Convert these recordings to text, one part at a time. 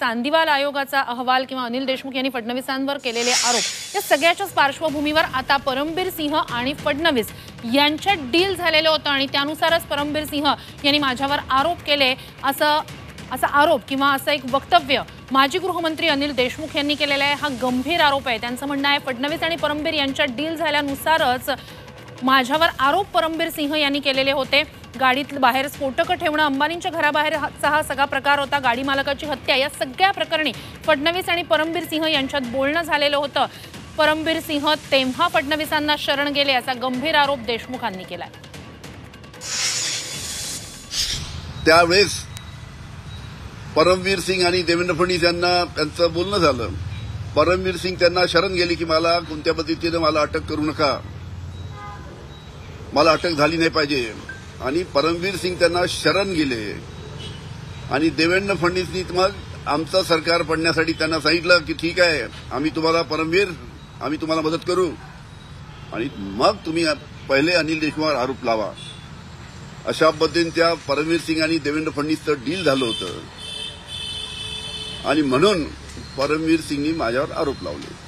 चांदीवाल आयोगाचा अहवाल किंवा अनिल देशमुख यांनी फडणवीसांवर केलेले आरोप या सगळ्याच्याच पार्श्वभूमीवर आता परमबीर सिंह आणि फडणवीस यांच्यात डील झालेलं होतं आणि त्यानुसारच परमबीर सिंह यांनी माझ्यावर आरोप केले असा आरोप किंवा असं एक वक्तव्य माजी गृहमंत्री अनिल देशमुख यांनी केलेला आहे। हा गंभीर आरोप आहे। त्यांचं म्हणणं आहे फडणवीस आणि परमबीर यांच्यात डील झाल्यानुसारच माझ्यावर आरोप परमबीर सिंह यांनी केलेले होते। गाडीत बाहेर स्फोटकं ठेवणं, अंबानींच्या घराबाहेरचा हा सगळा प्रकार होता, गाडी मालकाची हत्या, या सगळ्या प्रकरणी फडणवीस आणि परमबीर सिंह यांच्यात बोलणं झालेलं होतं। परमबीर सिंह तेव्हा फडणवीसांना शरण गेले असा गंभीर आरोप देशमुखांनी केलाय। त्यावेळेस परमबीर सिंग आणि देवेंद्र फडणवीस यांना त्यांचं बोलणं झालं। परमबीर सिंग त्यांना शरण गेली की मला कोणत्या पद्धतीने मला अटक करू नका, मला अटक झाली नाही पाहिजे। आणि परमबीर सिंग त्यांना शरण गेले आणि देवेंद्र फडणवीसनी मग आमचं सरकार पडण्यासाठी त्यांना सांगितलं की ठीक आहे, आम्ही तुम्हाला परमबीर आम्ही तुम्हाला मदत करू आणि मग तुम्ही पहिले अनिल देशमुखांवर आरोप लावा। अशा पद्धतीने त्या परमबीर सिंग आणि देवेंद्र फडणवीसचं डील झालं होतं आणि म्हणून परमबीर सिंगनी माझ्यावर आरोप लावले।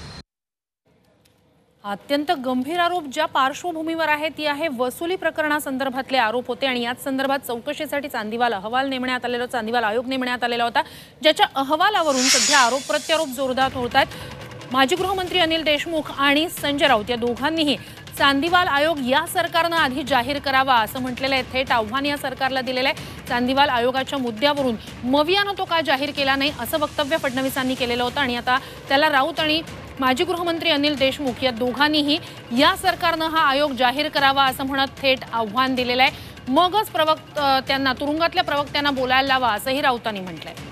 अत्यंत गंभीर आरोप ज्या पार्श्वभूमीवर आहे ती आहे वसुली प्रकरणासंदर्भातले आरोप होते आणि याच संदर्भात चौकशीसाठी चांदीवाल अहवाल नेमण्यात आलेला, चांदीवाल आयोग नेमण्यात आलेला होता, ज्याच्या अहवालावरून सध्या आरोप प्रत्यारोप जोरदार होत आहेत। माजी गृहमंत्री अनिल देशमुख आणि संजय राऊत या दोघांनीही चांदीवाल आयोग या सरकारनं आधी जाहीर करावा असं म्हटलेलं आहे। थेट आव्हान या सरकारला दिलेलं आहे। चांदीवाल आयोगाच्या मुद्द्यावरून मवियानं तो का जाहीर केला नाही असं वक्तव्य फडणवीसांनी केलेलं होतं आणि आता त्याला राऊत आणि माजी गृहमंत्री अनिल देशमुख या दोघांनीही या सरकारनं हा आयोग जाहीर करावा असं म्हणत थेट आव्हान दिलेलं आहे। मगच त्यांना तुरुंगातल्या प्रवक्त्यांना बोलायला लावा असंही राऊतांनी म्हटलंय।